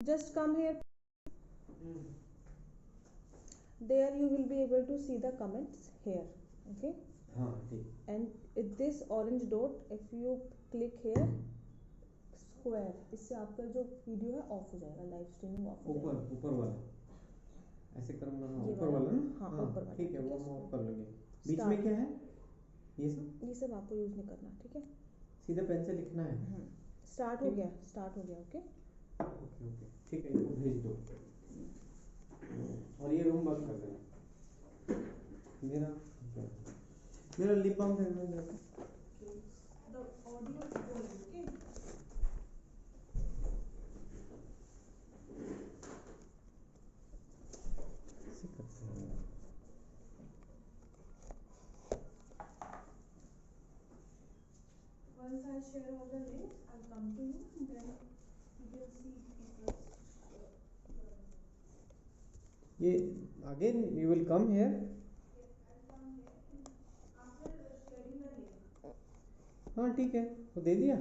Just come here. There you will be able to see the comments here. Okay. हाँ ठीक. And this orange dot, if you click here, square, इससे आपका जो video है of हो जाएगा, live streaming of हो जाएगा. ऊपर वाला ऐसे करूँगा. हाँ ये ऊपर वाला ना. हाँ ऊपर वाला. ठीक है, वो हम ऑफ कर लेंगे. बीच में क्या है? ये सब आपको यूज नहीं करना. ठीक है, सीधा पेन से लिखना है. स्टार्ट हो गया. ओके ओके ठीक है, इसको भेज दो और ये रूम बंद कर देना. मेरा लिप बाम करना है. The audio is going. Okay, ऐसे करते हैं. once I share all the links, I'll come to you and then you can see people's. ये again you will come here. हाँ ठीक है, वो दे दिया.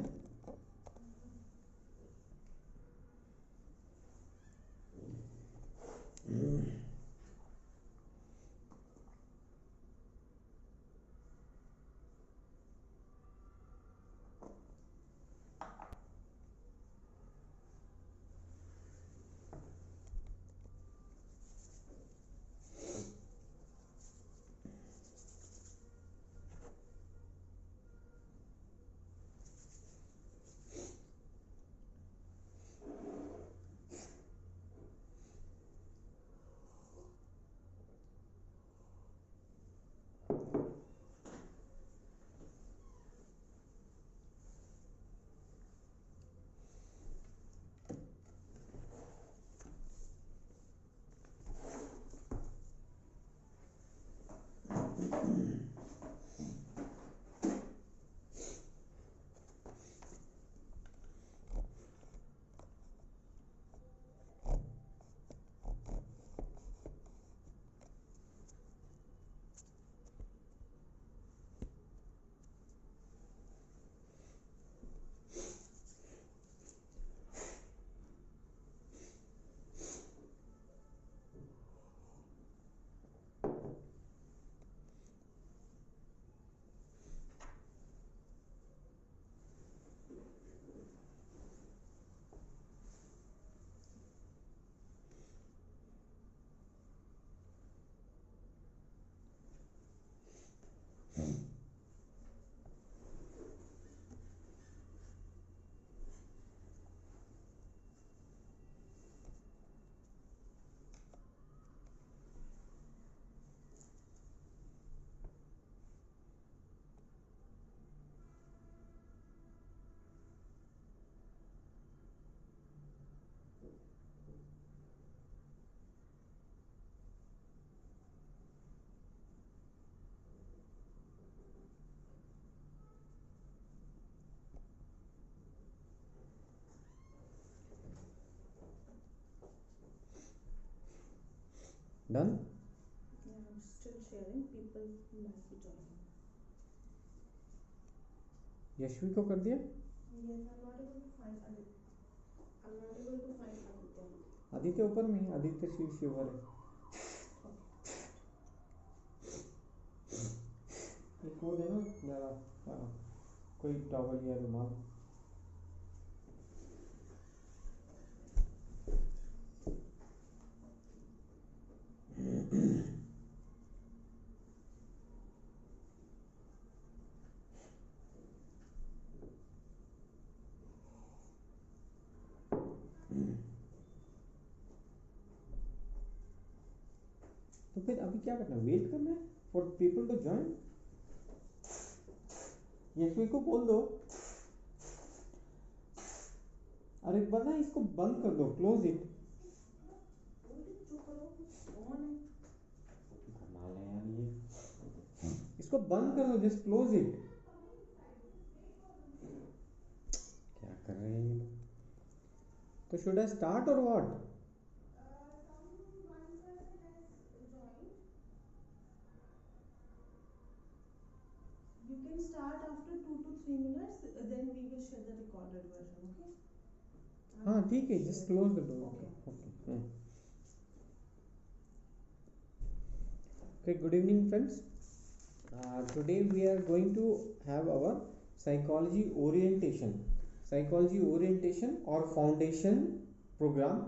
Done? Yeah, I'm still sharing. People might be joining. Yashvi को कर दिया? Yes, I'm not able to find Aditya. Aditya ऊपर में ही. आदित्य शिवर है. एक वो देना जरा, कोई टॉवल या रुमाल. तो फिर अभी क्या करना है? वेट करना है for people to join. Yashvi को बोल दो. अरे एक बार ना इसको बंद कर दो, क्लोज इट. इसको बंद कर दो, जस्ट क्लोज इट. क्या कर रहे हैं ये लोग? तो शुड आई स्टार्ट और what? You can start after 2 to 3 minutes, then we will share the recorded version. Okay. हाँ ठीक है, just close the door. Okay. Okay, good evening friends. Today we are going to have our psychology orientation or foundation program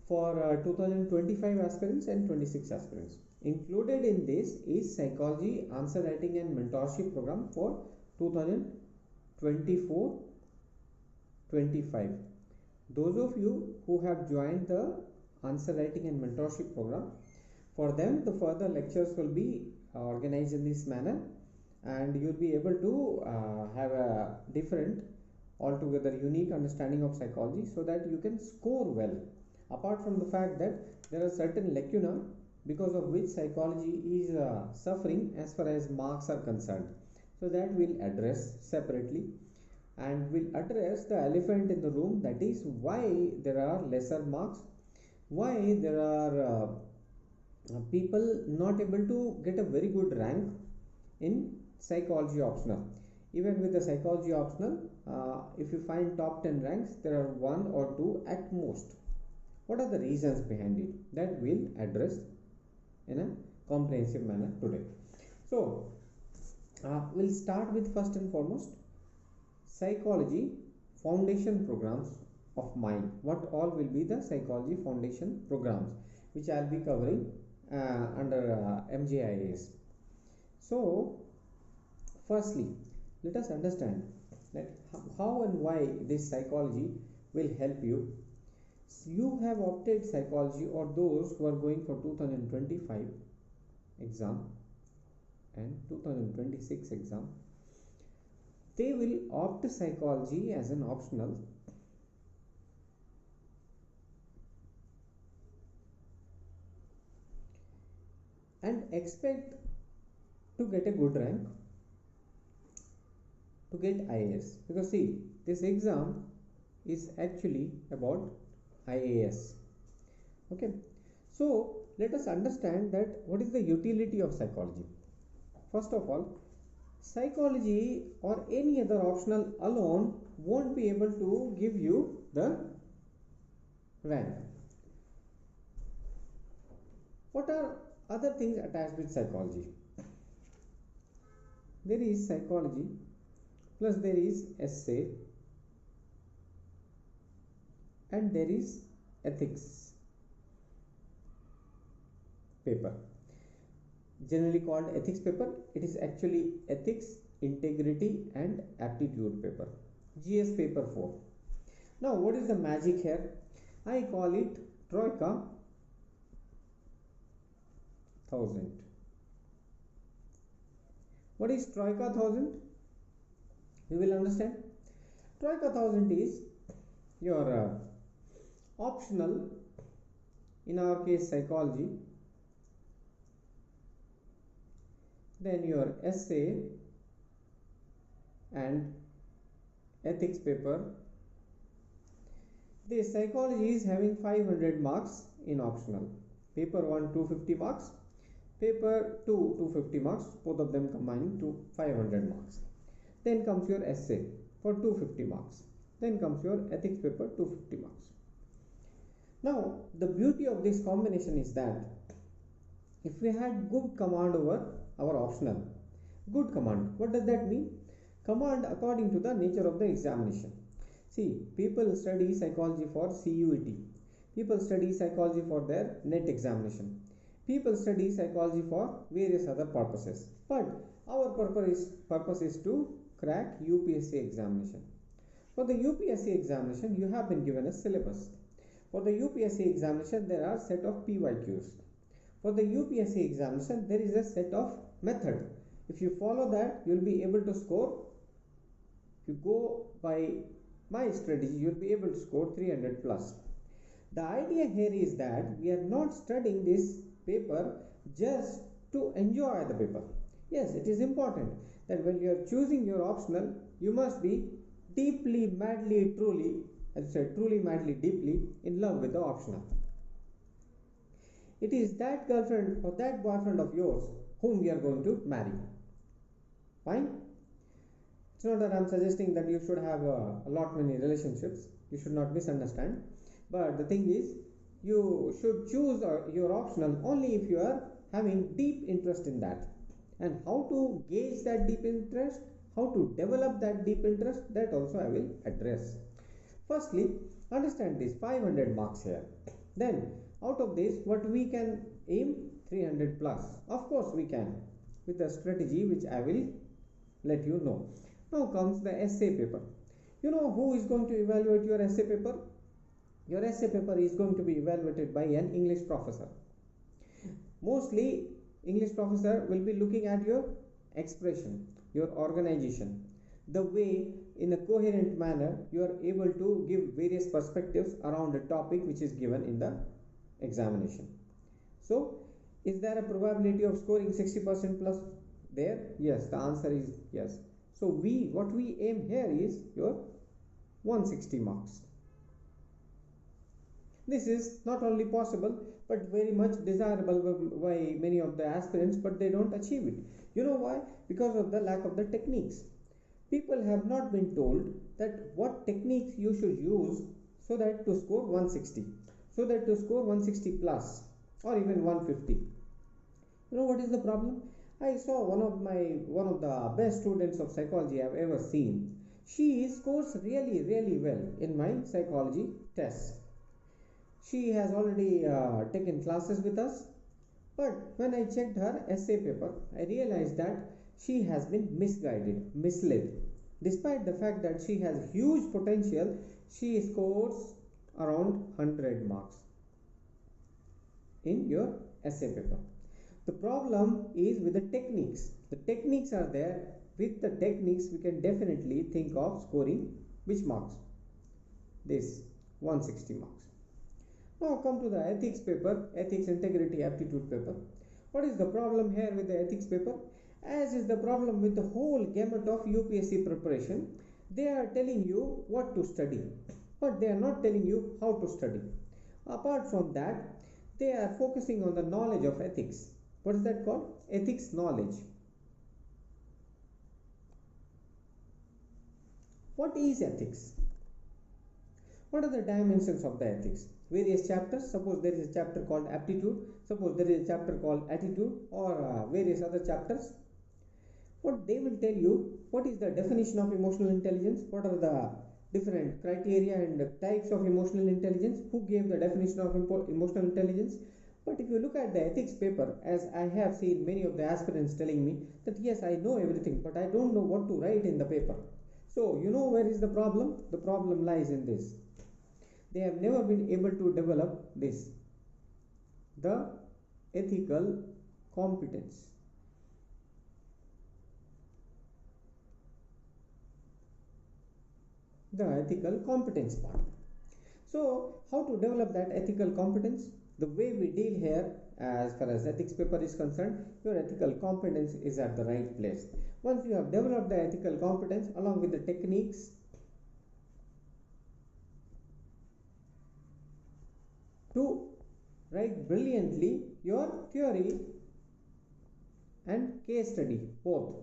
for 2025 aspirants and 26 aspirants. Included in this is psychology answer writing and mentorship program for 2024-25. Those of you who have joined the answer writing and mentorship program, for them the further lectures will be organized in this manner, and you'll be able to have a different, altogether unique understanding of psychology, so that you can score well. Apart from the fact that there are certain lacuna because of which psychology is suffering as far as marks are concerned, so that we'll address separately, and we'll address the elephant in the room, that is why there are lesser marks, why there are people not able to get a very good rank in psychology optional. Even with the psychology optional, if you find top 10 ranks, there are one or two at most. What are the reasons behind it? That we'll address in a comprehensive manner today. So we'll start with, first and foremost, psychology foundation programs of mine. What all will be the psychology foundation programs which I'll be covering under MJIAS. So firstly, let us understand that how and why this psychology will help you. You have opted psychology, or those who are going for 2025 exam and 2026 exam, they will opt psychology as an optional and expect to get a good rank, to get IAS. Because see, this exam is actually about IAS. Okay, so let us understand that what is the utility of psychology. First of all, psychology or any other optional alone won't be able to give you the rank. What are other things attached with psychology? There is psychology plus there is essay and there is ethics paper, generally called ethics paper. It is actually ethics, integrity and aptitude paper, GS paper 4. Now what is the magic here? I call it Troika 1000. What is Troika 1000? You will understand. Troika 1000 is your optional, in our case psychology, then your essay and ethics paper. The psychology is having 500 marks in optional. Paper 1 250 marks, paper 2 250 marks, both of them combining to 500 marks. Then comes your essay for 250 marks. Then comes your ethics paper, 250 marks. Now the beauty of this combination is that if we had good command over our optional, good command, what does that mean? Command according to the nature of the examination. See, people study psychology for CUET, people study psychology for their NET examination, people study psychology for various other purposes, but our purpose is to crack UPSC examination. For the UPSC examination, you have been given a syllabus. For the UPSC examination, there are set of PYQs. For the UPSC examination, there is a set of method. If you follow that, you will be able to score. If you go by my strategy, you will be able to score 300 plus. The idea here is that we are not studying this paper just to enjoy the paper. Yes, it is important that when you are choosing your optional, you must be deeply, madly, truly, as I said, truly, madly, deeply in love with the optional. It is that girlfriend or that boyfriend of yours whom we are going to marry. Fine? It's not that I'm suggesting that you should have a lot many relationships. You should not misunderstand. But the thing is, you should choose your optional only if you are having deep interest in that. And how to gauge that deep interest, how to develop that deep interest, that also I will address. Firstly, understand this 500 marks here. Then, out of this, what we can aim 300 plus. Of course, we can with a strategy which I will let you know. Now comes the essay paper. You know who is going to evaluate your essay paper? Your essay paper is going to be evaluated by an English professor. Mostly, English professor will be looking at your expression, your organization, the way in a coherent manner you are able to give various perspectives around a topic which is given in the examination. So, is there a probability of scoring 60% plus there? Yes, the answer is yes. So, what we aim here is your 160 marks. This is not only possible but very much desirable by many of the aspirants, but they don't achieve it. You know why? Because of the lack of the techniques. People have not been told that what techniques you should use so that to score 160, so that to score 160 plus or even 150. You know what is the problem? I saw one of the best students of psychology I've ever seen. She scores really well in my psychology tests. She has already taken classes with us, but when I checked her essay paper, I realized that she has been misguided, misled. Despite the fact that she has huge potential, she scores around 100 marks in your essay paper. The problem is with the techniques. The techniques are there. With the techniques, we can definitely think of scoring which marks? This 160 marks. Now come to the ethics paper, ethics, integrity, aptitude paper. What is the problem here with the ethics paper? As is the problem with the whole gamut of UPSC preparation, they are telling you what to study, but they are not telling you how to study. Apart from that, they are focusing on the knowledge of ethics. What is that called? Ethics knowledge. What is ethics? What are the dimensions of the ethics? Various chapters. Suppose there is a chapter called aptitude, suppose there is a chapter called attitude, or various other chapters. What they will tell you, what is the definition of emotional intelligence, what are the different criteria and types of emotional intelligence, who gave the definition of emotional intelligence. But if you look at the ethics paper, as I have seen many of the aspirants telling me that yes, I know everything, but I don't know what to write in the paper. So you know where is the problem? The problem lies in this. They have never been able to develop this, the ethical competence. The ethical competence part. So how to develop that ethical competence? The way we deal here, as far as ethics paper is concerned, your ethical competence is at the right place. Once you have developed the ethical competence along with the techniques to write brilliantly your theory and case study, both.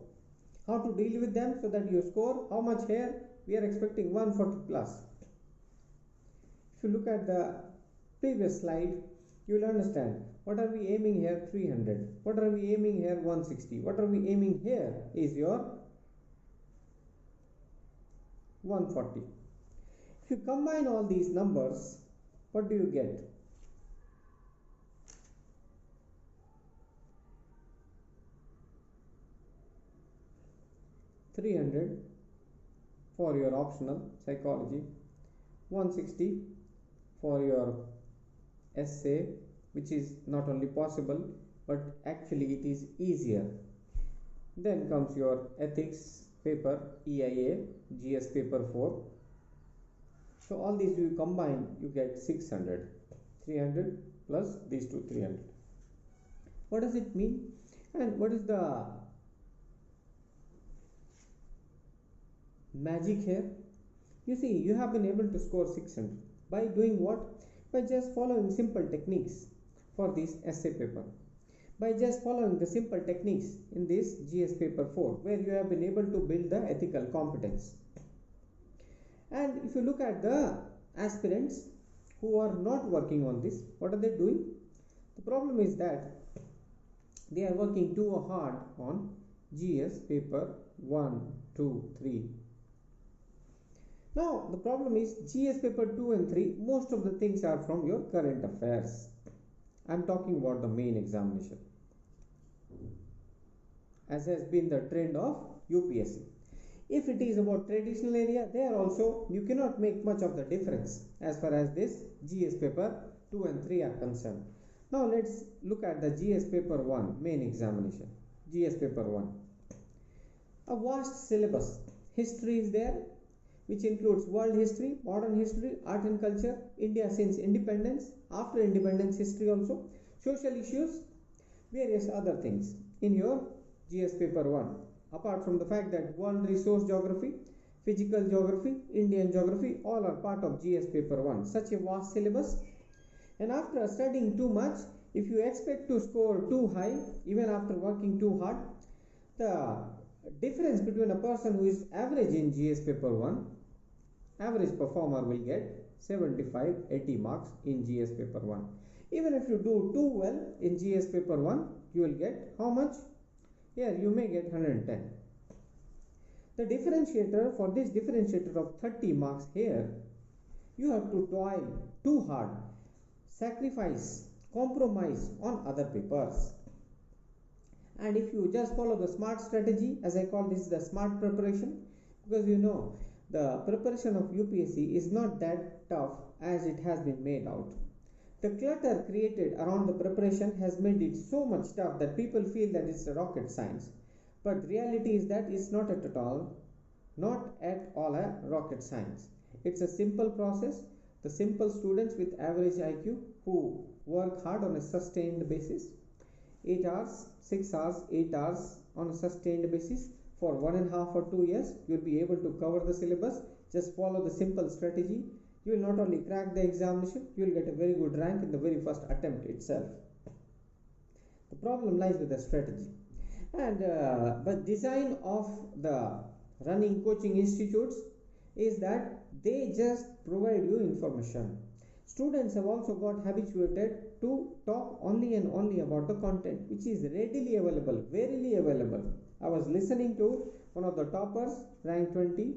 How to deal with them so that you score how much here? We are expecting 140 plus. If you look at the previous slide, you will understand what are we aiming here? 300. What are we aiming here? 160. What are we aiming here is your 140. If you combine all these numbers, what do you get? $300 for your optional psychology, 160 for your essay, which is not only possible but actually it is easier. Then comes your ethics paper, EIA, GS paper 4. So all these you combine, you get 600. 300 plus these two, 300. What does it mean? And what is the magic here? You see, you have been able to score 600 by doing what? By just following simple techniques for this essay paper, by just following the simple techniques in this GS paper 4, where you have been able to build the ethical competence. And if you look at the aspirants who are not working on this, what are they doing? The problem is that they are working too hard on GS paper 1, 2, 3. Now the problem is GS paper 2 and 3, most of the things are from your current affairs. I am talking about the main examination, as has been the trend of UPSC. If it is about traditional area, there also you cannot make much of the difference as far as this GS paper 2 and 3 are concerned. Now let's look at the GS paper 1 main examination. GS paper 1. A vast syllabus. History is there, which includes world history, modern history, art and culture, India since independence, after independence history also, social issues, various other things in your GS paper 1. Apart from the fact that world resource geography, physical geography, Indian geography, all are part of GS paper 1. Such a vast syllabus. And after studying too much, if you expect to score too high, even after working too hard, the difference between a person who is average in GS paper 1, average performer will get 75-80 marks in GS paper 1. Even if you do too well in GS paper 1, you will get how much? Here you may get 110. The differentiator, for this differentiator of 30 marks here, you have to toil too hard, sacrifice, compromise on other papers. And if you just follow the SMART strategy, as I call this the SMART preparation, because you know the preparation of UPSC is not that tough as it has been made out. The clutter created around the preparation has made it so much tough that people feel that it's a rocket science. But reality is that it's not at all a rocket science. It's a simple process. The simple students with average IQ who work hard on a sustained basis, 8 hours, 6 hours, 8 hours on a sustained basis for 1.5 or 2 years, you'll be able to cover the syllabus. Just follow the simple strategy. You will not only crack the examination, you will get a very good rank in the very first attempt itself. The problem lies with the strategy. And but design of the running coaching institutes is that they just provide you information. Students have also got habituated to talk only and only about the content which is readily available, verily available. I was listening to one of the toppers, rank 20,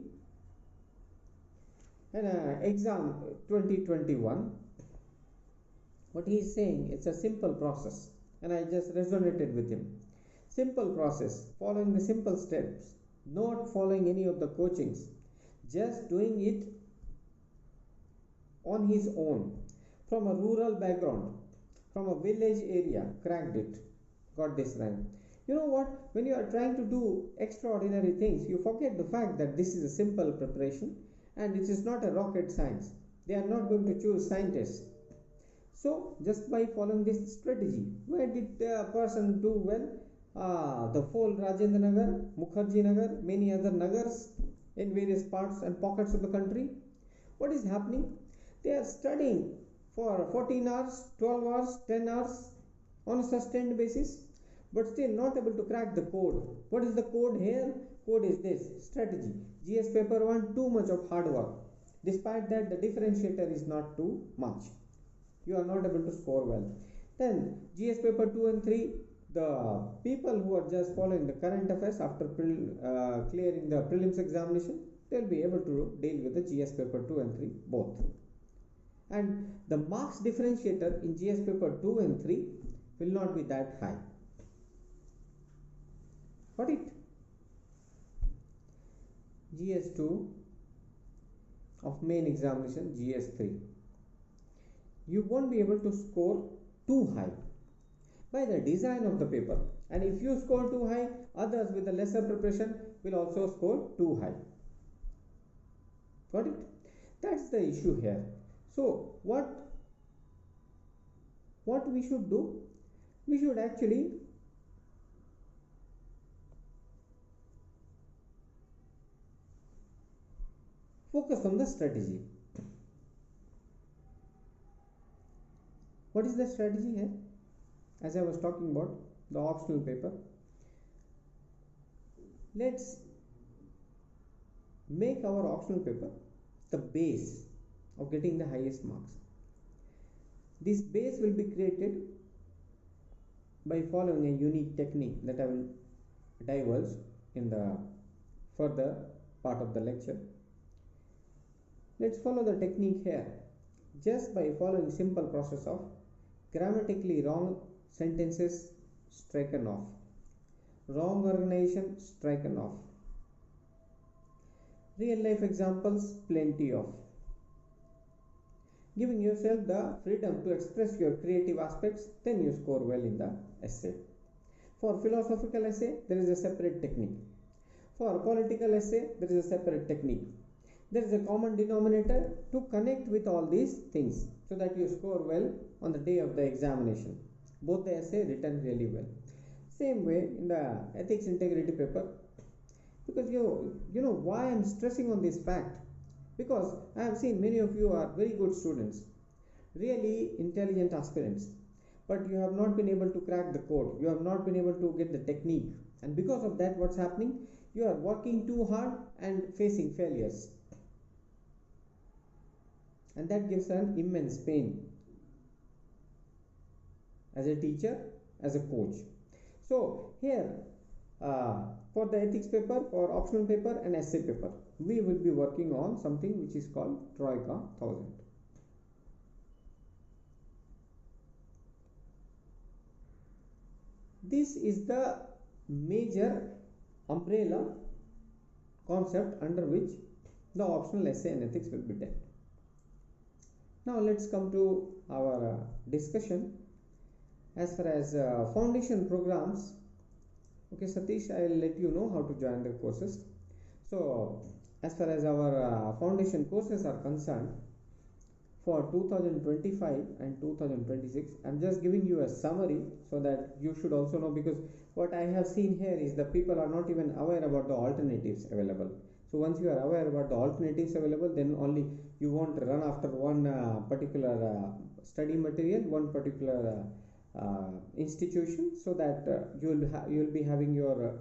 in exam 2021. What he is saying, it's a simple process, and I just resonated with him. Simple process, following the simple steps, not following any of the coachings, just doing it on his own, from a rural background, from a village area, cracked it, got this rank. You know what, when you are trying to do extraordinary things, you forget the fact that this is a simple preparation and it is not a rocket science. They are not going to choose scientists. So just by following this strategy, where did the person do well? The whole Rajendra Nagar, Mukherjee Nagar, many other Nagars in various parts and pockets of the country. What is happening? They are studying for 14 hours, 12 hours, 10 hours on a sustained basis, but still not able to crack the code. What is the code here? Code is this: strategy. GS paper 1, too much of hard work. Despite that, the differentiator is not too much. You are not able to score well. Then GS paper 2 and 3, the people who are just following the current affairs after clearing the prelims examination, they will be able to deal with the GS paper 2 and 3 both. And the marks differentiator in GS paper 2 and 3 will not be that high. Got it? GS2 of main examination, GS3. You won't be able to score too high by the design of the paper. And if you score too high, others with a lesser preparation will also score too high. Got it? That's the issue here. So what we should do? We should actually focus on the strategy. What is the strategy here? As I was talking about the optional paper, let's make our optional paper the base of getting the highest marks. This base will be created by following a unique technique that I will divulge in the further part of the lecture. Let's follow the technique here. Just by following simple process of grammatically wrong sentences striken off, wrong organization striken off, real life examples plenty of, giving yourself the freedom to express your creative aspects, then you score well in the essay. For philosophical essay, there is a separate technique. For political essay, there is a separate technique. There is a common denominator to connect with all these things so that you score well on the day of the examination. Both the essay written really well. Same way in the ethics integrity paper, because you know why I am stressing on this fact, because I have seen many of you are very good students, really intelligent aspirants, but you have not been able to crack the code, you have not been able to get the technique, and because of that what's happening, you are working too hard and facing failures, and that gives an immense pain as a teacher, as a coach. So here for the ethics paper, for optional paper and essay paper, we will be working on something which is called Troika 1000. This is the major umbrella concept under which the optional essay and ethics will be done. Now let's come to our discussion as far as foundation programs. Okay, Satish, I will let you know how to join the courses. So as far as our foundation courses are concerned, for 2025 and 2026, I am just giving you a summary so that you should also know, because what I have seen here is the people are not even aware about the alternatives available. So once you are aware about the alternatives available, then only you won't run after one particular study material, one particular institution, so that you will be having your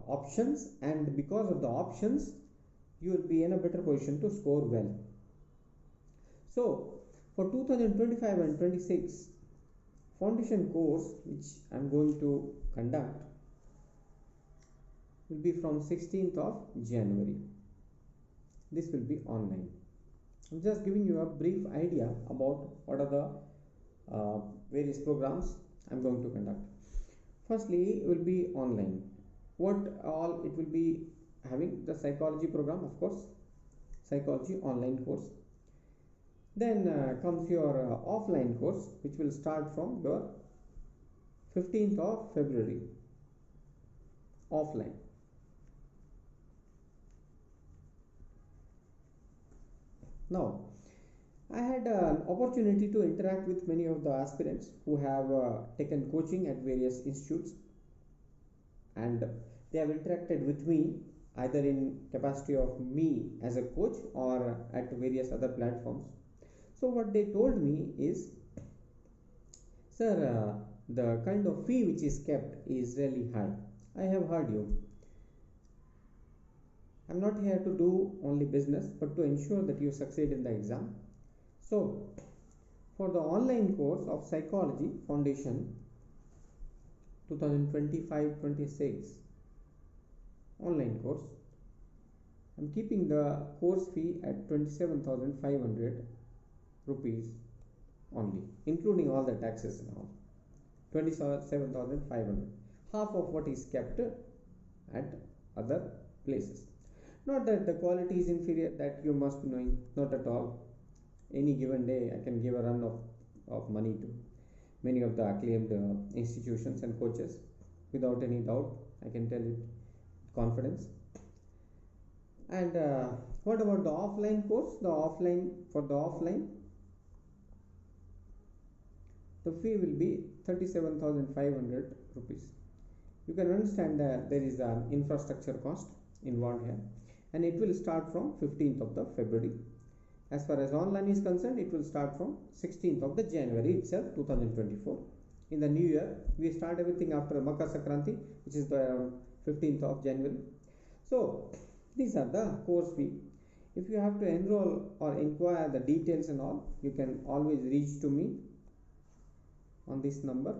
options, and because of the options you will be in a better position to score well. So for 2025 and 26 foundation course which I am going to conduct will be from 16th of January. This will be online. I am just giving you a brief idea about what are the various programs I am going to conduct. Firstly, it will be online. What all it will be having? The psychology program, of course, psychology online course. Then comes your offline course, which will start from your 15th of February, offline. Now, I had an opportunity to interact with many of the aspirants who have taken coaching at various institutes, and they have interacted with me either in capacity of me as a coach or at various other platforms. So what they told me is, sir, the kind of fee which is kept is really high. I have heard you. I am not here to do only business, but to ensure that you succeed in the exam. So for the online course of psychology foundation 2025-26 online course, I am keeping the course fee at 27,500 rupees only, including all the taxes and all. 27,500, half of what is kept at other places. Not that the quality is inferior, that you must be knowing, not at all. Any given day I can give a run of money to many of the acclaimed institutions and coaches without any doubt. I can tell it with confidence. And what about the offline course? For the offline, the fee will be 37,500 rupees. You can understand that there is an infrastructure cost involved here, and it will start from 15th of the February. As far as online is concerned, it will start from 16th of the January itself, 2024. In the new year, we start everything after Makar Sankranti, which is the 15th of January. So these are the course fee. If you have to enroll or inquire the details and all, you can always reach to me on this number.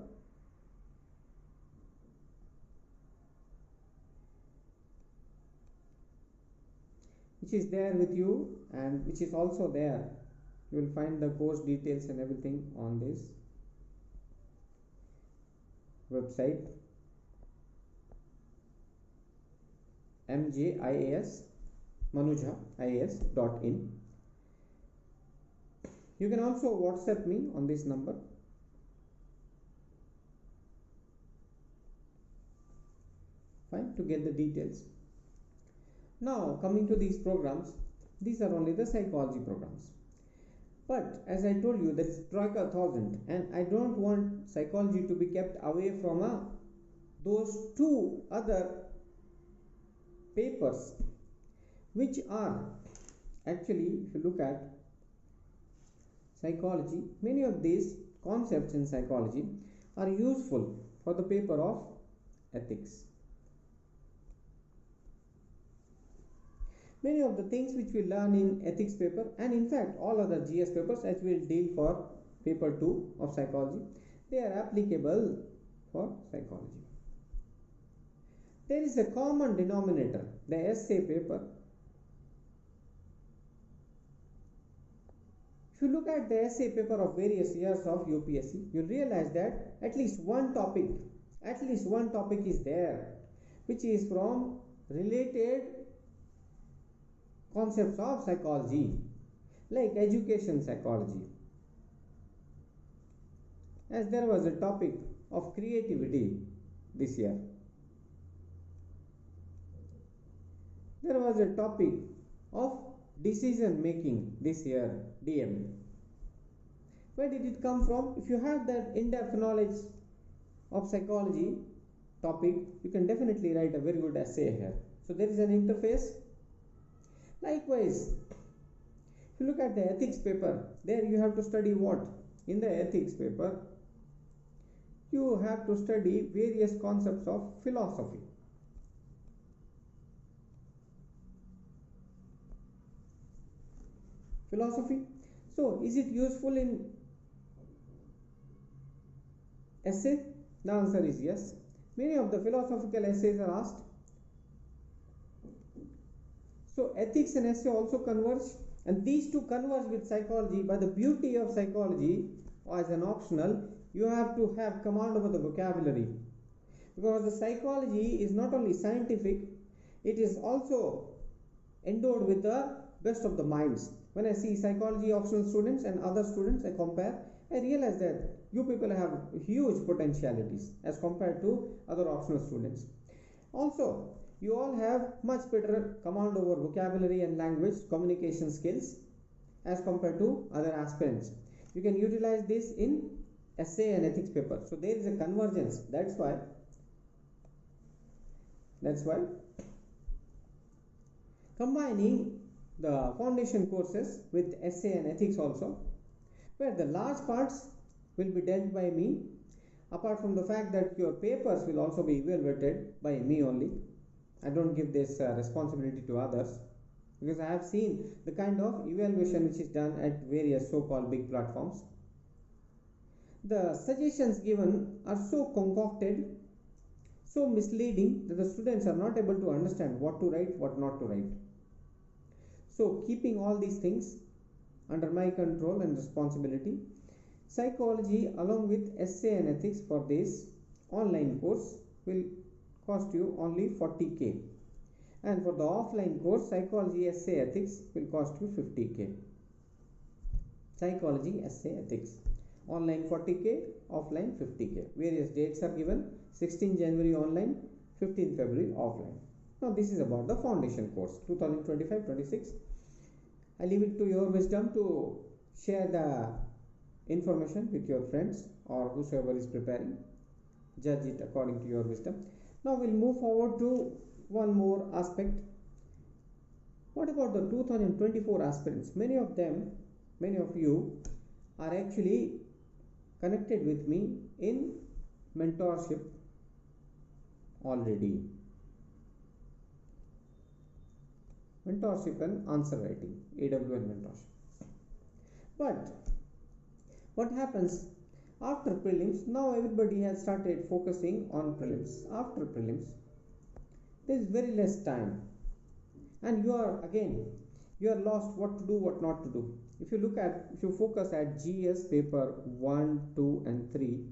Which is there with you, and which is also there. You will find the course details and everything on this website, mjias manujha.in. You can also WhatsApp me on this number. Fine, to get the details. Now coming to these programs, these are only the psychology programs. But as I told you, that is Troika 1000, and I don't want psychology to be kept away from those two other papers, which are actually, if you look at psychology, many of these concepts in psychology are useful for the paper of ethics. Many of the things which we learn in ethics paper, and in fact all other GS papers as we will deal for paper 2 of psychology, they are applicable for psychology. There is a common denominator, the essay paper. If you look at the essay paper of various years of UPSC, you will realize that at least one topic is there which is from related concepts of psychology, like education psychology, as there was a topic of creativity this year. There was a topic of decision making this year, DM. Where did it come from? If you have that in-depth knowledge of psychology topic, you can definitely write a very good essay here. So there is an interface. Likewise, if you look at the ethics paper, there you have to study what? In the ethics paper, you have to study various concepts of philosophy. So, is it useful in essay? The answer is yes. Many of the philosophical essays are asked. So ethics and essay also converge, and these two converge with psychology. By the beauty of psychology, as an optional, you have to have command over the vocabulary, because the psychology is not only scientific, it is also endowed with the best of the minds. When I see psychology optional students and other students, I compare, I realize that you people have huge potentialities as compared to other optional students. Also, you all have much better command over vocabulary and language communication skills as compared to other aspirants. You can utilize this in essay and ethics paper. So there is a convergence. That's why combining the foundation courses with essay and ethics also, where the large parts will be dealt by me, apart from the fact that your papers will also be evaluated by me only. I don't give this responsibility to others, because I have seen the kind of evaluation which is done at various so-called big platforms. The suggestions given are so concocted, so misleading, that the students are not able to understand what to write, what not to write. So keeping all these things under my control and responsibility, psychology along with essay and ethics for this online course will cost you only 40k, and for the offline course psychology essay ethics will cost you 50k. Psychology essay ethics online 40k, offline 50k. Various dates are given: 16 January online, 15 February offline. Now this is about the foundation course 2025-26. I leave it to your wisdom to share the information with your friends or whosoever is preparing. Judge it according to your wisdom. Now we'll move forward to one more aspect. What about the 2024 aspirants? Many of you are actually connected with me in mentorship already. mentorship and answer writing, AWN mentorship. But what happens after prelims? Now everybody has started focusing on prelims. After prelims, there is very less time, and you are lost what to do, what not to do. If you focus at GS paper 1, 2 and 3,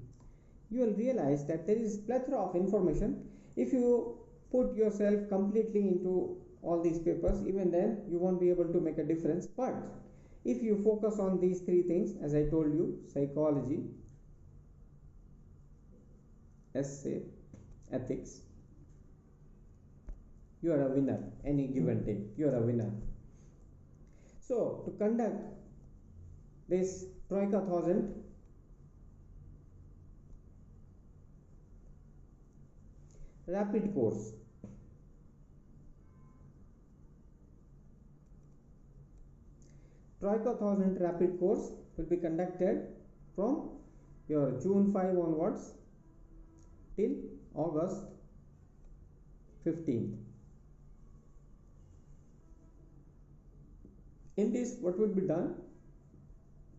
you will realize that there is plethora of information. If you put yourself completely into all these papers, even then you won't be able to make a difference. But if you focus on these three things, as I told you, psychology, essay, ethics, you are a winner. Any given day, you are a winner. So to conduct this Troika 1000 rapid course, Troika 1000 rapid course will be conducted from your June 5 onwards till August 15th. In this, what will be done?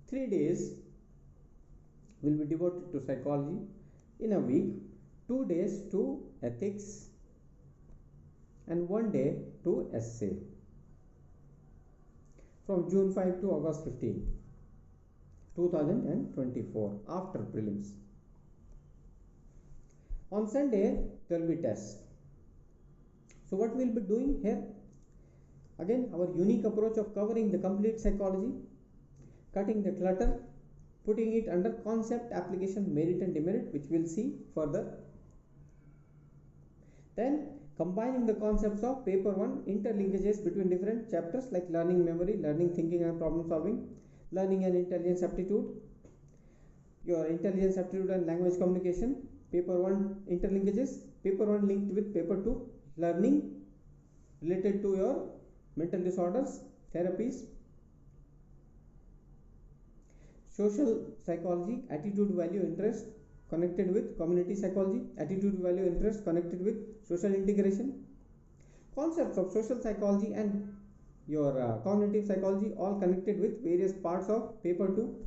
3 days will be devoted to psychology in a week, 2 days to ethics and 1 day to essay, from June 5 to August 15, 2024, after prelims. On Sunday, there will be tests. So what we will be doing here? Again, our unique approach of covering the complete psychology, cutting the clutter, putting it under concept, application, merit and demerit, which we will see further. Then combining the concepts of paper 1, interlinkages between different chapters like learning memory, learning thinking and problem solving, learning and intelligence aptitude, your intelligence aptitude and language communication, paper 1 interlinkages, paper 1 linked with paper 2, learning related to your mental disorders, therapies, social psychology, attitude, value, interest connected with community psychology, attitude, value, interest connected with social integration, concepts of social psychology and your cognitive psychology, all connected with various parts of paper 2,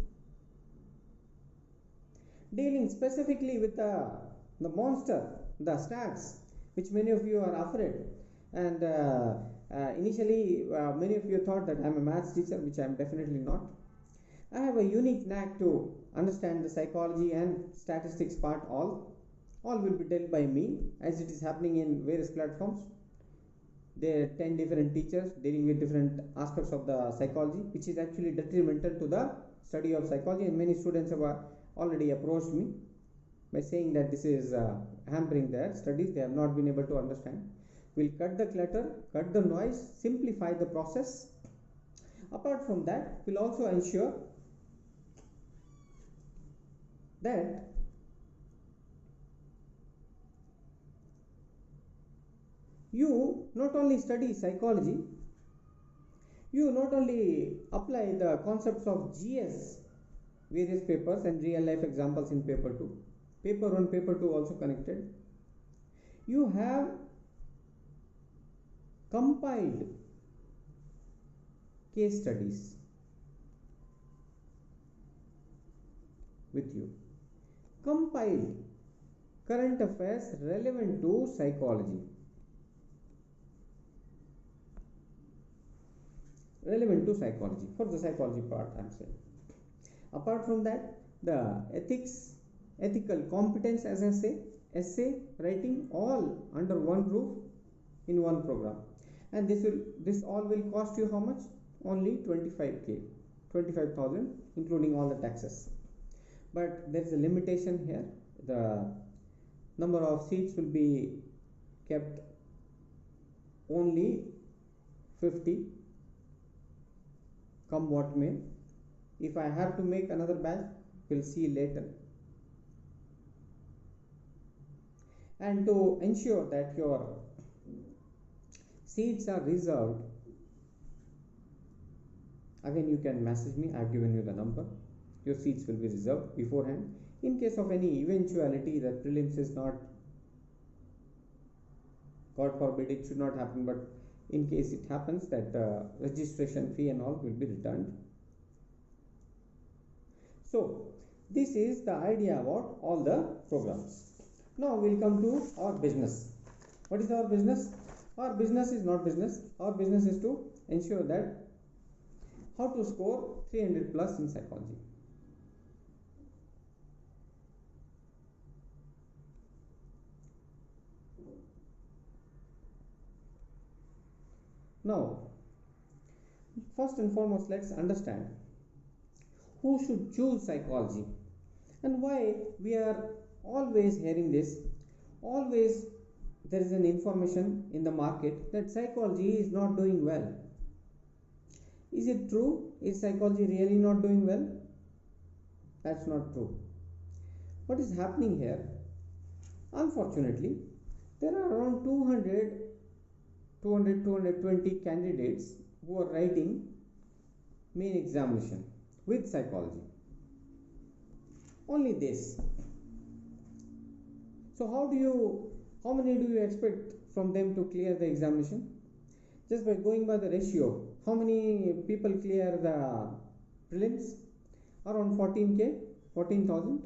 dealing specifically with the monster, the stats, which many of you are afraid. And initially many of you thought that I am a maths teacher, which I am definitely not. I have a unique knack to understand the psychology and statistics part. All will be dealt by me, as it is happening in various platforms. There are 10 different teachers dealing with different aspects of the psychology, which is actually detrimental to the study of psychology, and many students have already approached me by saying that this is hampering their studies. They have not been able to understand. We'll cut the clutter, cut the noise, simplify the process. Apart from that, we'll also ensure that you not only study psychology, you not only apply the concepts of GS, various papers and real life examples in paper 2, paper 1, paper 2 also connected. You have compiled case studies with you, compiled current affairs relevant to psychology, for the psychology part I am saying. Apart from that, the ethical competence, as I say, essay writing, all under one roof in one program. And this all will cost you how much? Only 25,000, including all the taxes. But there is a limitation here. The number of seats will be kept only 50, come what may. If I have to make another batch, we'll see later. And to ensure that your seats are reserved, again you can message me. I have given you the number. Your seats will be reserved beforehand. In case of any eventuality that prelims is not, God forbid it should not happen, but in case it happens that registration fee and all will be returned. So this is the idea about all the programs. Now we'll come to our business. What is our business? Our business is not business. Our business is to ensure that how to score 300 plus in psychology. Now, first and foremost, let's understand who should choose psychology and why we are always hearing this. Always there is an information in the market that psychology is not doing well. Is it true? Is psychology really not doing well? That's not true. What is happening here? Unfortunately, there are around 220 candidates who are writing main examination with psychology. Only this. So how many do you expect from them to clear the examination? Just by going by the ratio, how many people clear the prelims? Around 14,000.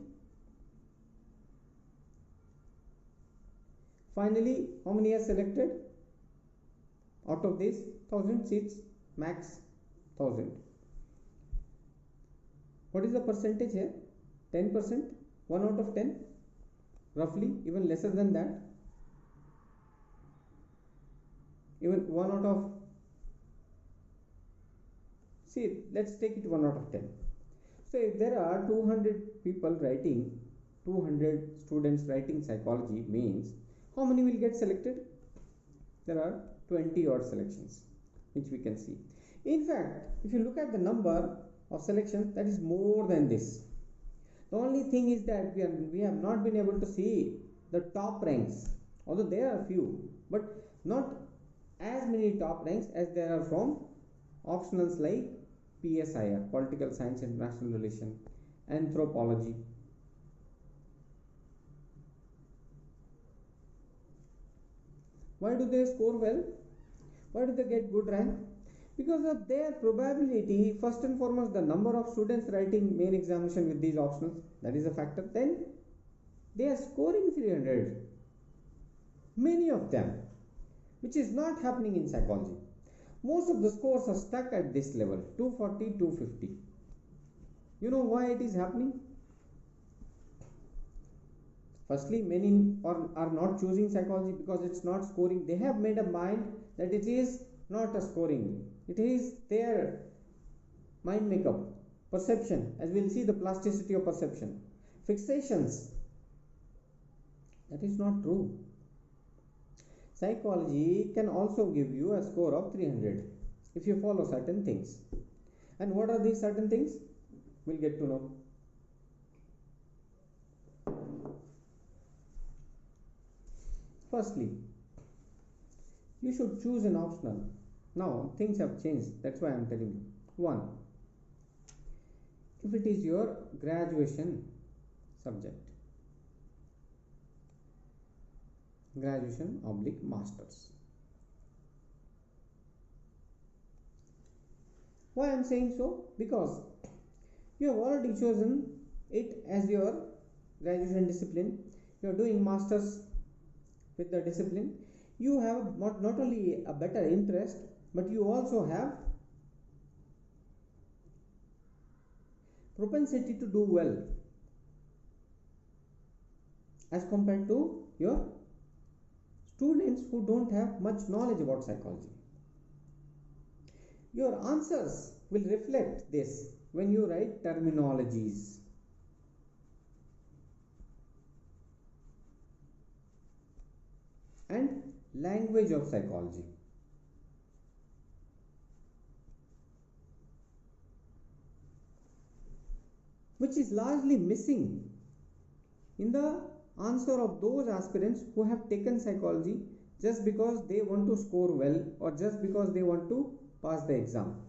Finally, how many are selected? Out of these 1000 seats, max 1000. What is the percentage here? 10%? 1 out of 10? Roughly, even lesser than that. Even 1 out of, see, let's take it 1 out of 10. So if there are 200 people writing, 200 students writing psychology, means how many will get selected? There are 20 odd selections, which we can see. In fact, if you look at the number of selections, that is more than this. The only thing is that we have not been able to see the top ranks, although there are few, but not as many top ranks as there are from optionals like PSIR, Political Science, International Relation, Anthropology. Why do they score well? Why do they get good rank? Because of their probability. First and foremost, the number of students writing main examination with these optionals, that is a factor. Then they are scoring 300, many of them, which is not happening in psychology. Most of the scores are stuck at this level, 240, 250. You know why it is happening? Firstly, many are not choosing psychology because it's not scoring. They have made a mind that it is not a scoring. It is their mind makeup, perception, as we'll see the plasticity of perception, fixations. That is not true. Psychology can also give you a score of 300 if you follow certain things. And what are these certain things? We'll get to know. Firstly, you should choose an optional. Now, things have changed. That's why I'm telling you. 1. If it is your graduation subject, graduation/masters. Why I'm saying so? Because you have already chosen it as your graduation discipline. You are doing masters with the discipline. You have not only a better interest, but you also have propensity to do well as compared to your students who don't have much knowledge about psychology. Your answers will reflect this when you write terminologies. And language of psychology. Which is largely missing in the answer of those aspirants who have taken psychology just because they want to score well or just because they want to pass the exam.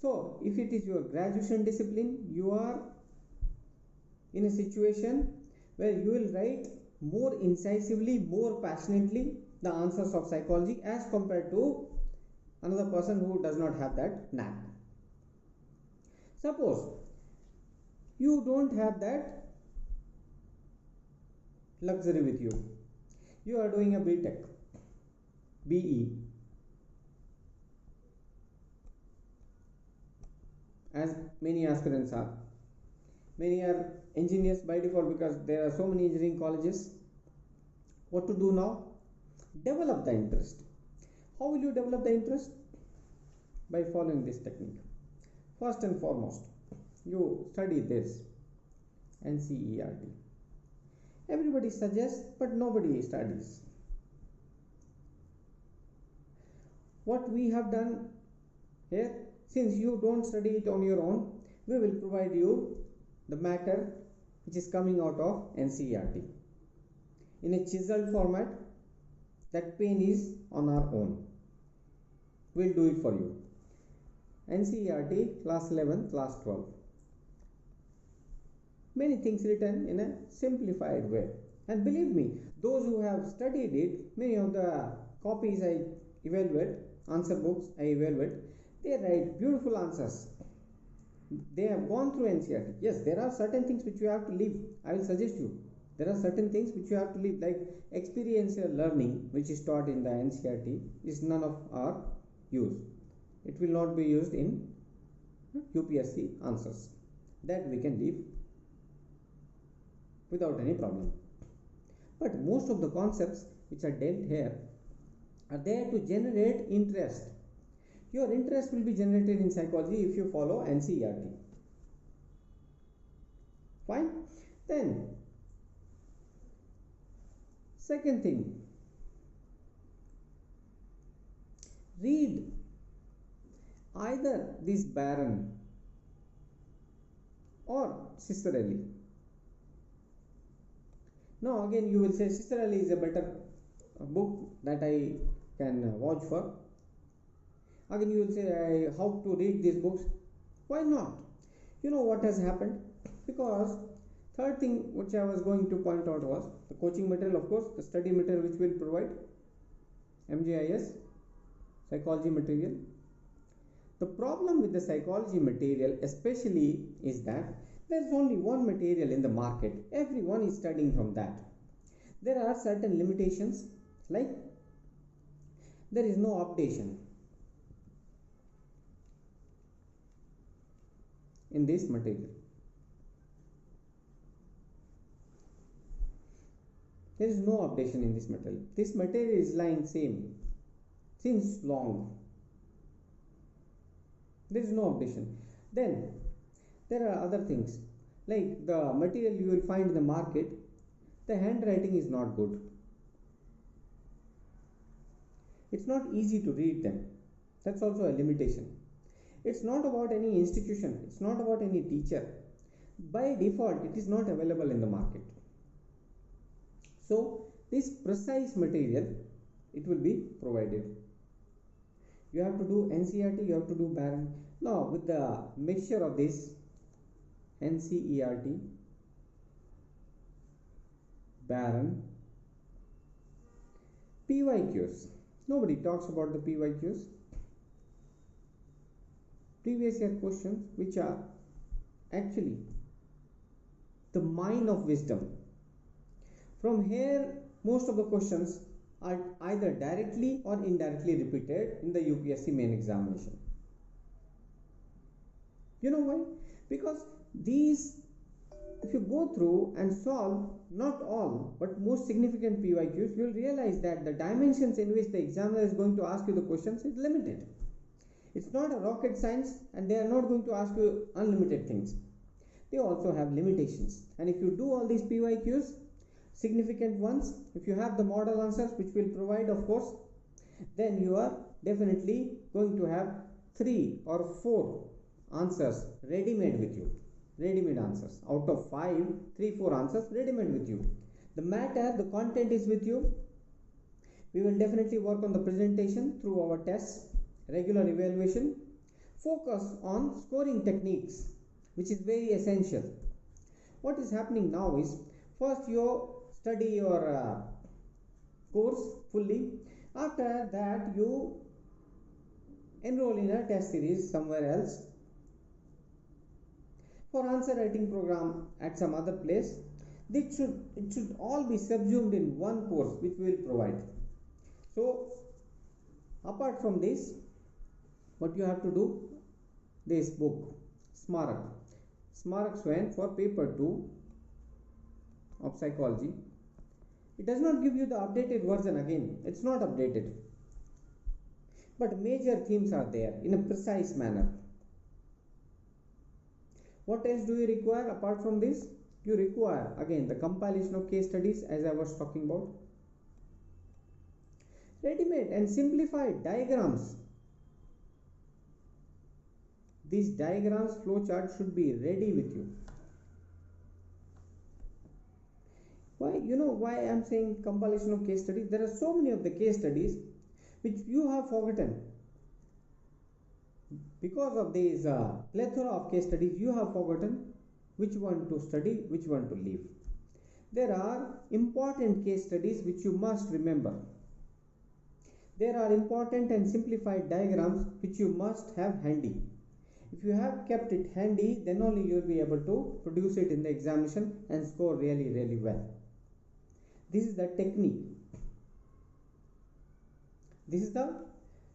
So, if it is your graduation discipline, you are in a situation where you will write more incisively, more passionately, the answers of psychology as compared to another person who does not have that knack. Suppose you don't have that luxury with you. You are doing a BTech, BE, as many aspirants are. Many are engineers by default because there are so many engineering colleges. What to do now? Develop the interest. How will you develop the interest? By following this technique. First and foremost, you study this NCERT. Everybody suggests, but nobody studies. What we have done here, since you don't study it on your own, we will provide you the matter which is coming out of NCERT in a chiseled format. That pain is on our own. We'll do it for you. NCERT class 11, class 12. Many things written in a simplified way. And believe me, those who have studied it, many of the copies I evaluate, answer books I evaluate, they write beautiful answers. They have gone through NCERT. Yes, there are certain things which you have to leave. I will suggest you. There are certain things which you have to leave, like experiential learning, which is taught in the NCERT, is none of our use. It will not be used in UPSC answers. That we can leave without any problem. But most of the concepts which are dealt here are there to generate interest. Your interest will be generated in psychology if you follow NCERT. Fine? Then, second thing, read either this Baron or Sister Ellie. Now again you will say Sister Ellie is a better book that I can vouch for. Again you will say how to read these books. Why not? You know what has happened? Because third thing which I was going to point out was the coaching material, of course, the study material which will provide, MJIS, psychology material. The problem with the psychology material especially is that there is only one material in the market. Everyone is studying from that. There are certain limitations, like there is no updation in this material. There is no updation in this material. This material is lying same since long. There is no updation. Then there are other things, like the material you will find in the market, the handwriting is not good. It's not easy to read them. That's also a limitation. It's not about any institution. It's not about any teacher. By default, it is not available in the market. So this precise material, it will be provided. You have to do NCERT, you have to do Baron. Now with the mixture of this NCERT, Baron, PYQs. Nobody talks about the PYQs. Previous year questions, which are actually the mine of wisdom. From here, most of the questions are either directly or indirectly repeated in the UPSC main examination. You know why? Because these, if you go through and solve not all but most significant PYQs, you will realize that the dimensions in which the examiner is going to ask you the questions is limited. It's not a rocket science, and they are not going to ask you unlimited things. They also have limitations. And if you do all these PYQs, significant ones, if you have the model answers which will provide, of course, then you are definitely going to have 3 or 4 answers ready-made with you. Ready-made answers. Out of 5, 3, 4 answers ready-made with you. The matter, the content is with you. We will definitely work on the presentation through our tests, regular evaluation. Focus on scoring techniques, which is very essential. What is happening now is, first you study your course fully. After that, you enroll in a test series somewhere else for answer writing program at some other place. It should all be subsumed in one course which we will provide. So apart from this, what you have to do, this book Smarak Swain for paper 2 of psychology. It does not give you the updated version. Again, it's not updated, but major themes are there in a precise manner. What else do you require apart from this? You require again the compilation of case studies, as I was talking about, ready-made and simplified diagrams. These diagrams, flowchart should be ready with you. Why? You know why I am saying compilation of case studies? There are so many of the case studies which you have forgotten. Because of these plethora of case studies, you have forgotten which one to study, which one to leave. There are important case studies which you must remember. There are important and simplified diagrams which you must have handy. If you have kept it handy, then only you will be able to produce it in the examination and score really, really well. This is the technique. This is the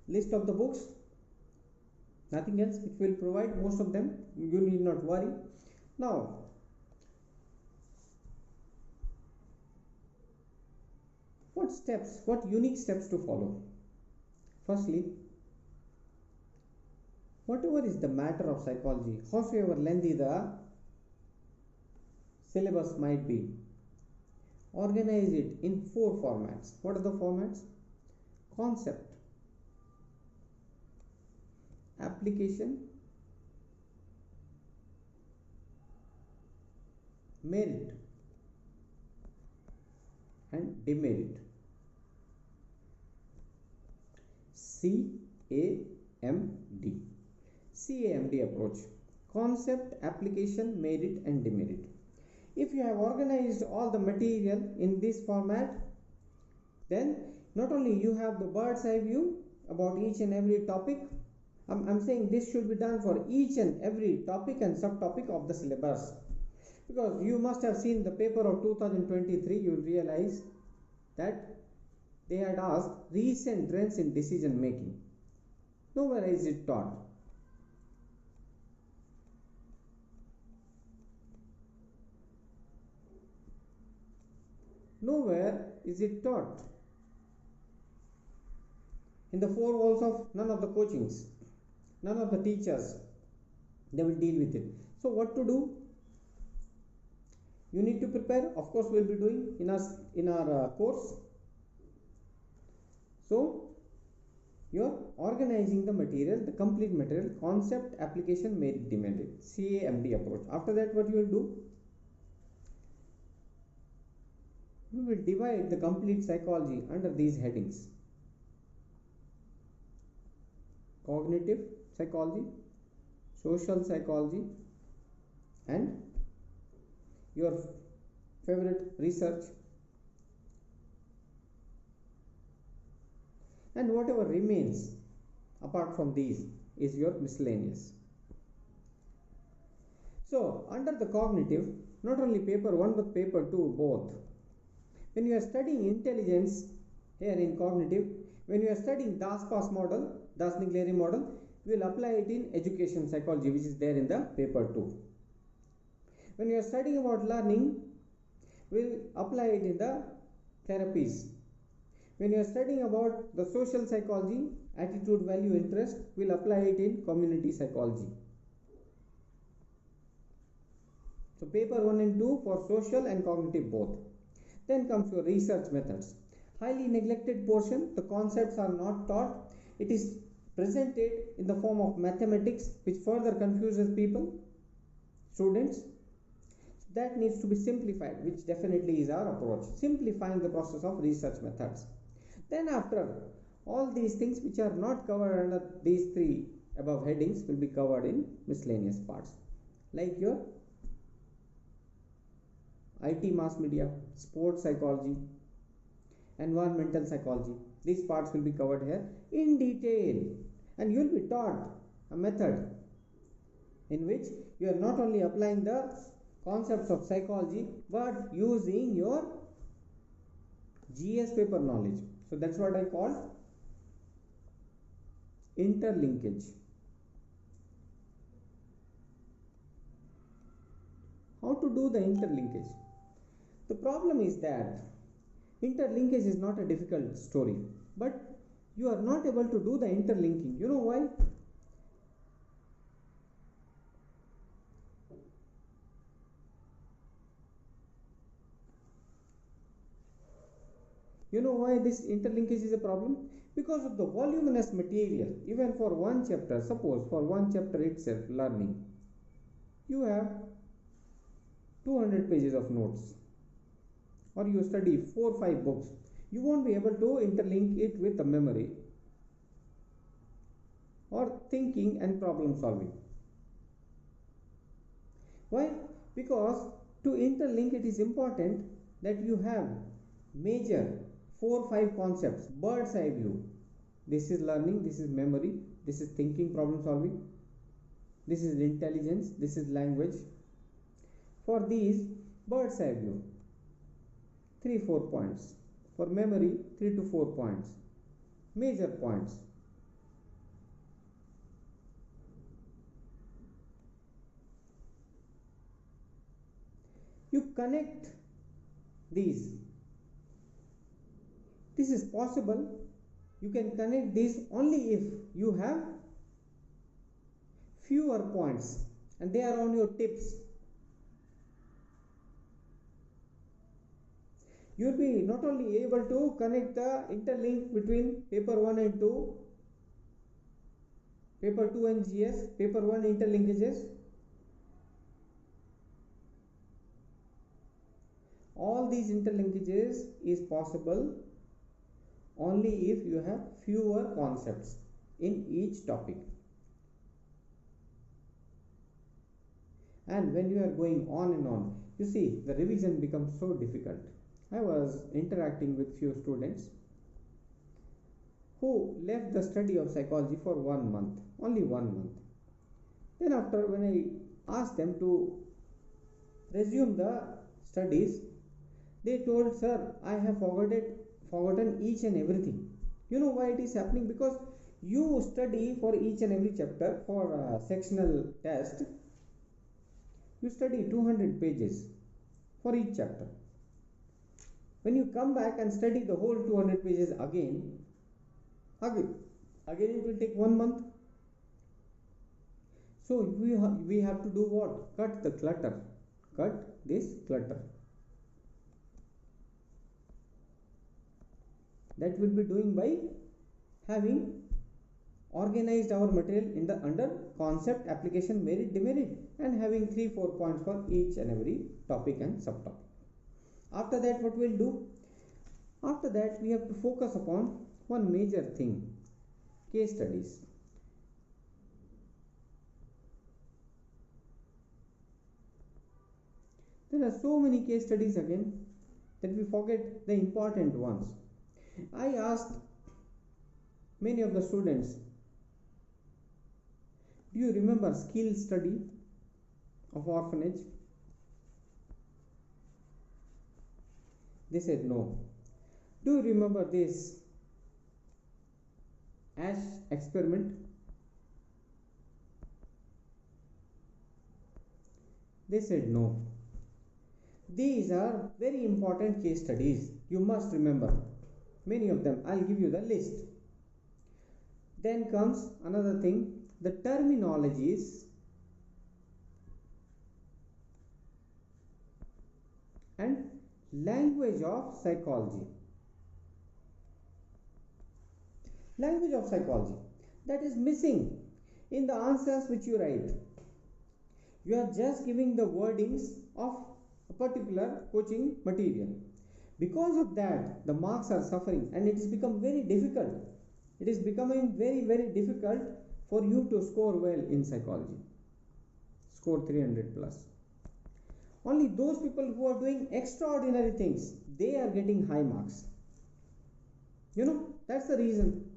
list of the books. Nothing else which will provide, most of them. You need not worry. Now, what unique steps to follow? Firstly, whatever is the matter of psychology, however lengthy the syllabus might be, organize it in 4 formats. What are the formats? Concept, application, merit, and demerit. CAMD. CAMD approach: concept, application, merit, and demerit. If you have organized all the material in this format, then not only you have the bird's eye view about each and every topic. I'm saying this should be done for each and every topic and subtopic of the syllabus, because you must have seen the paper of 2023. You will realize that they had asked recent trends in decision making. Nowhere is it taught. Nowhere is it taught in the 4 walls of none of the coachings, none of the teachers. They will deal with it. So what to do? You need to prepare. Of course, we will be doing in our course. So you are organizing the material, the complete material: concept, application, merit, demerit, CAMD approach. After that, what you will do? We will divide the complete psychology under these headings: cognitive psychology, social psychology, and your favorite research. And whatever remains apart from these is your miscellaneous. So under the cognitive, not only paper 1 but paper 2 both. When you are studying intelligence here in cognitive, when you are studying Das-Niglieri model, we will apply it in education psychology, which is there in the paper 2. When you are studying about learning, we will apply it in the therapies. When you are studying about the social psychology, attitude, value, interest, we will apply it in community psychology. So paper 1 and 2 for social and cognitive both. Then comes your research methods. Highly neglected portion. The concepts are not taught. It is presented in the form of mathematics, which further confuses people, students. That needs to be simplified, which definitely is our approach, simplifying the process of research methods. Then after, all these things which are not covered under these 3 above headings will be covered in miscellaneous parts, like your IT mass media, sports psychology, environmental psychology. These parts will be covered here in detail, and you will be taught a method in which you are not only applying the concepts of psychology but using your GS paper knowledge. So that's what I call interlinkage. How to do the interlinkage? The problem is that interlinkage is not a difficult story, but you are not able to do the interlinking. You know why? You know why this interlinkage is a problem? Because of the voluminous material. Even for one chapter, suppose for one chapter itself, learning, you have 200 pages of notes, or you study 4 or 5 books, you won't be able to interlink it with the memory or thinking and problem solving. Why? Because to interlink it is important that you have major 4 or 5 concepts, bird's eye view. This is learning, this is memory, this is thinking, problem solving, this is intelligence, this is language. For these, bird's eye view, 3-4 points. For memory, 3 to 4 points. Major points. You connect these. This is possible. You can connect these only if you have fewer points and they are on your tips. You will be not only able to connect the interlink between paper 1 and 2, paper 2 and GS, paper 1 interlinkages. All these interlinkages is possible only if you have fewer concepts in each topic. And when you are going on and on, you see the revision becomes so difficult. I was interacting with few students who left the study of psychology for 1 month, only 1 month. Then after, when I asked them to resume the studies, they told, "Sir, I have forgotten each and everything." You know why it is happening? Because you study for each and every chapter for a sectional test. You study 200 pages for each chapter. When you come back and study the whole 200 pages again it will take 1 month. So we have to do what? Cut the clutter. Cut this clutter. That will be doing by having organized our material in the under concept, application, merit, demerit, and having 3-4 points for each and every topic and subtopic. After that, what we'll do? After that, we have to focus upon one major thing: case studies. There are so many case studies again that we forget the important ones. I asked many of the students, "Do you remember skill study of orphanage?" They said no. "Do you remember this ash experiment?" They said no. These are very important case studies. You must remember many of them. I'll give you the list. Then comes another thing, the terminologies and language of psychology. Language of psychology, that is missing in the answers which you write. You are just giving the wordings of a particular coaching material. Because of that, the marks are suffering and it has become very difficult. It is becoming very, very difficult for you to score well in psychology. Score 300 plus. Only those people who are doing extraordinary things, they are getting high marks. That's the reason.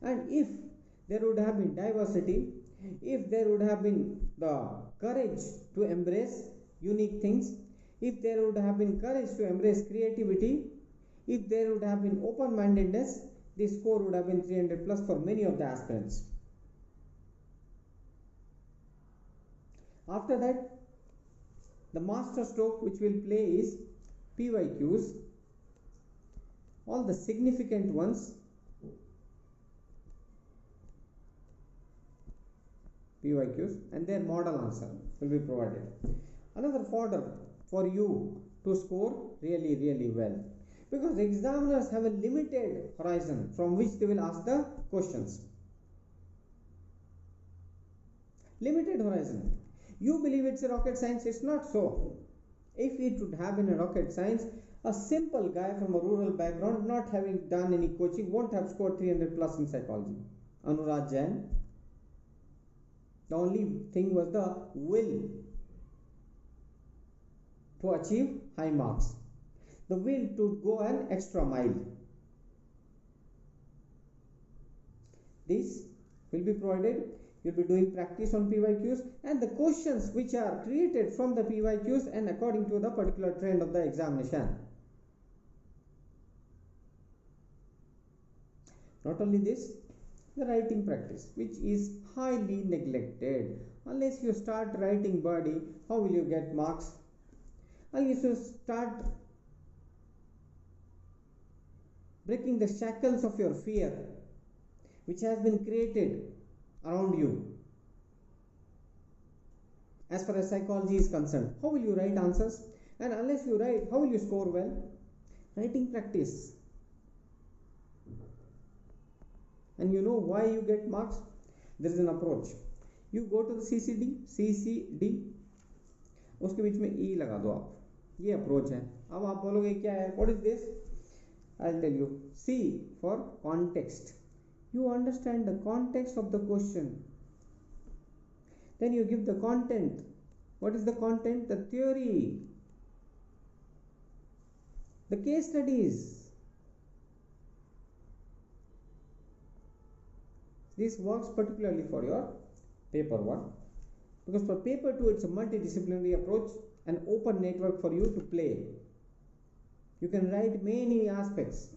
And if there would have been diversity, if there would have been the courage to embrace unique things, if there would have been courage to embrace creativity, if there would have been open-mindedness, the score would have been 300 plus for many of the aspirants. After that, the master stroke which will play is PYQs, all the significant ones, PYQs, and their model answer will be provided. Another fodder for you to score really, really well, because examiners have a limited horizon from which they will ask the questions. Limited horizon. You believe it's a rocket science, it's not so. If it would have been a rocket science, a simple guy from a rural background, not having done any coaching, won't have scored 300 plus in psychology. Anurag Jain. The only thing was the will to achieve high marks, the will to go an extra mile. This will be provided. You'll be doing practice on PYQs and the questions which are created from the PYQs and according to the particular trend of the examination. Not only this, the writing practice, which is highly neglected. Unless you start writing body, how will you get marks? Unless you start breaking the shackles of your fear, which has been created around you. As far as psychology is concerned, how will you write answers? And unless you write, how will you score well? Writing practice. And you know why you get marks? There is an approach. You go to the CCD, उसके बीच में E लगा दो आप. ये approach है. अब आप बोलोगे क्या है? What is this? I'll tell you. C for context. You understand the context of the question. Then you give the content. What is the content? The theory, the case studies. This works particularly for your paper 1, because for paper 2 it's a multidisciplinary approach, an open network for you to play. You can write many aspects.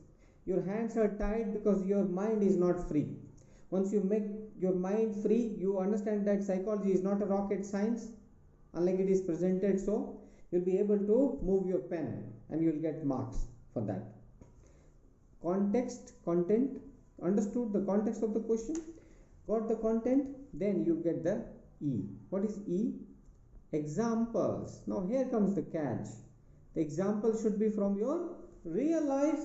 Your hands are tied because your mind is not free. Once you make your mind free, you understand that psychology is not a rocket science, unlike it is presented, so you'll be able to move your pen and you'll get marks for that. Context, content, understood the context of the question, got the content, then you get the E. What is E? Examples. Now here comes the catch. The example should be from your real life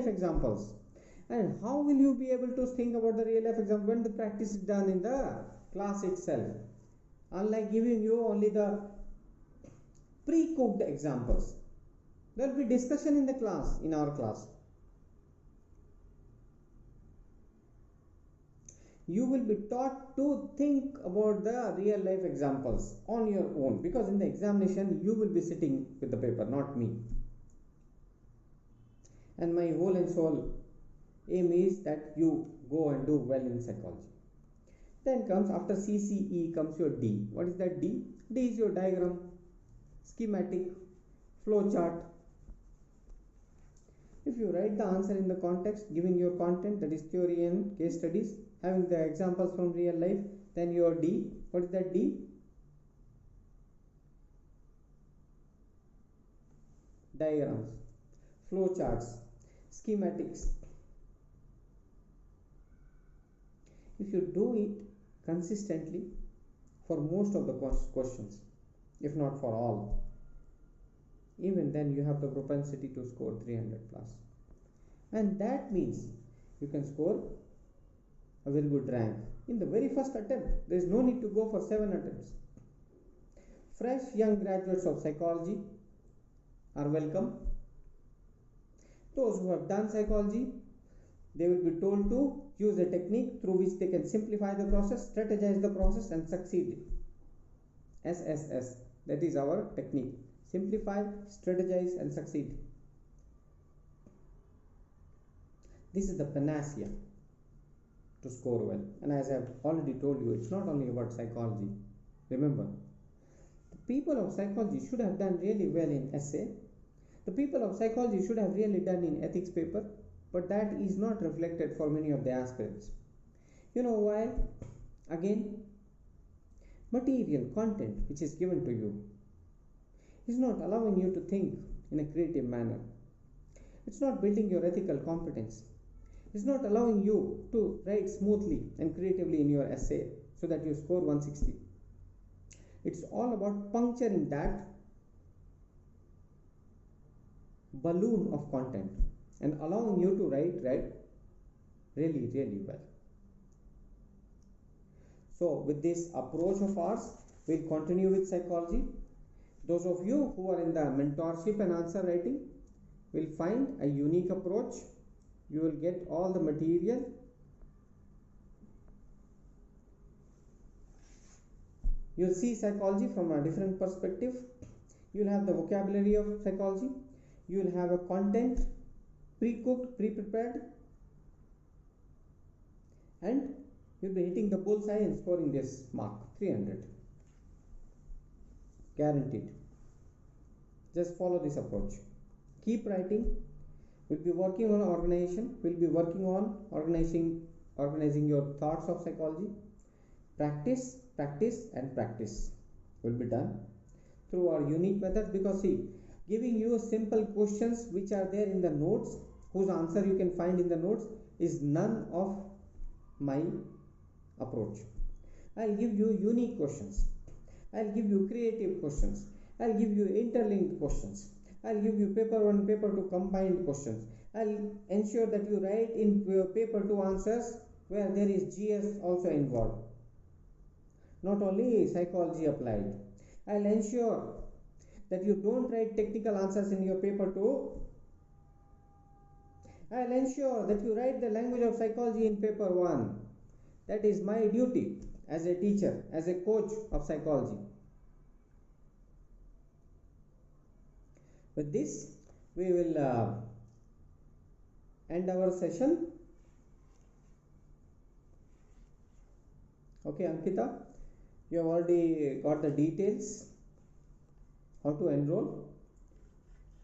examples. And how will you be able to think about the real life example when the practice is done in the class itself? Unlike giving you only the pre-cooked examples, there will be discussion in the class, in our class. You will be taught to think about the real life examples on your own, because in the examination you will be sitting with the paper, not me. And my whole and soul aim is that you go and do well in psychology. Then comes, after CCE comes your D. What is that D? D is your diagram, schematic, flow chart. If you write the answer in the context, giving your content, that is theory and case studies, having the examples from real life, then your D. What is that D? Diagrams, flow charts, schematics. If you do it consistently for most of the questions, if not for all, even then you have the propensity to score 300 plus. And that means you can score a very good rank in the very first attempt. There is no need to go for 7 attempts. Fresh young graduates of psychology are welcome. Those who have done psychology, they will be told to use a technique through which they can simplify the process, strategize the process and succeed. SSS, that is our technique. Simplify, strategize, and succeed. This is the panacea to score well. And as I have already told you, it's not only about psychology. Remember, the people of psychology should have done really well in essay. The people of psychology should have really done in ethics paper, but that is not reflected for many of the aspirants. You know why? Again, material content which is given to you is not allowing you to think in a creative manner. It's not building your ethical competence. It's not allowing you to write smoothly and creatively in your essay so that you score 160. It's all about puncturing that balloon of content and allowing you to write really, really well. So with this approach of ours, we'll continue with psychology. Those of you who are in the mentorship and answer writing will find a unique approach. You will get all the material. You'll see psychology from a different perspective. You'll have the vocabulary of psychology. You'll have a content pre-cooked, pre-prepared, and you'll be hitting the bullseye and scoring this mark, 300. Guaranteed. Just follow this approach. Keep writing. We'll be working on organization. We'll be working on organizing your thoughts of psychology. Practice, practice, and practice will be done through our unique methods, because see, giving you simple questions which are there in the notes, whose answer you can find in the notes, is none of my approach. I'll give you unique questions. I'll give you creative questions. I'll give you interlinked questions. I'll give you paper 1, paper 2 combined questions. I'll ensure that you write in paper 2 answers where there is GS also involved, not only psychology applied. I'll ensure that you don't write technical answers in your paper 2. I'll ensure that you write the language of psychology in paper 1. That is my duty as a teacher, as a coach of psychology. With this, we will end our session. Okay, Ankita, you have already got the details how to enroll.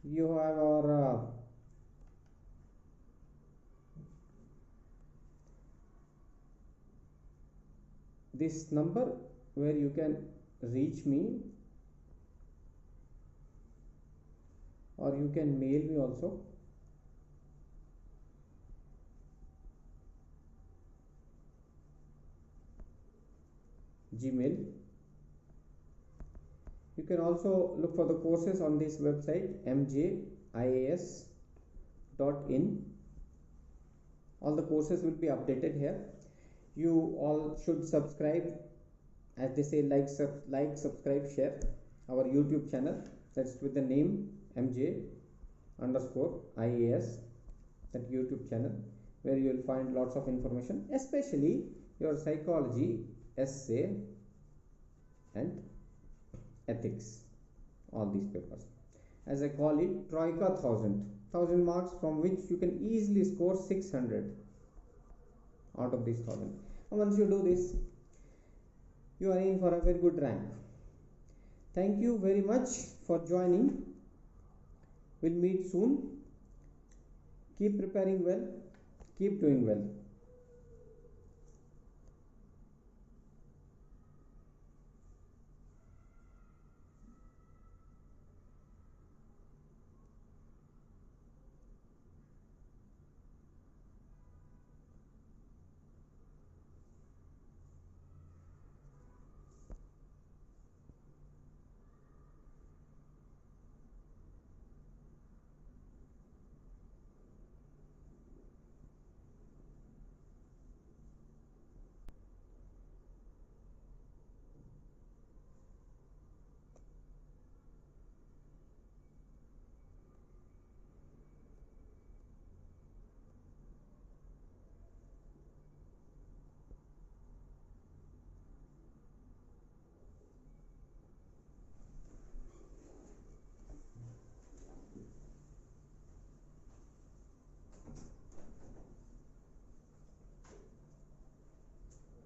You have our this number where you can reach me, or you can mail me also. Gmail. You can also look for the courses on this website, mjias.in. All the courses will be updated here. You all should subscribe, as they say, like, subscribe, share our YouTube channel. That's with the name MJ_IAS, that YouTube channel, where you will find lots of information, especially your psychology, essay, and ethics. All these papers, as I call it, Troika 1000 marks, from which you can easily score 600 out of these 1000. And once you do this, you are in for a very good rank. Thank you very much for joining. We'll meet soon. Keep preparing well, keep doing well.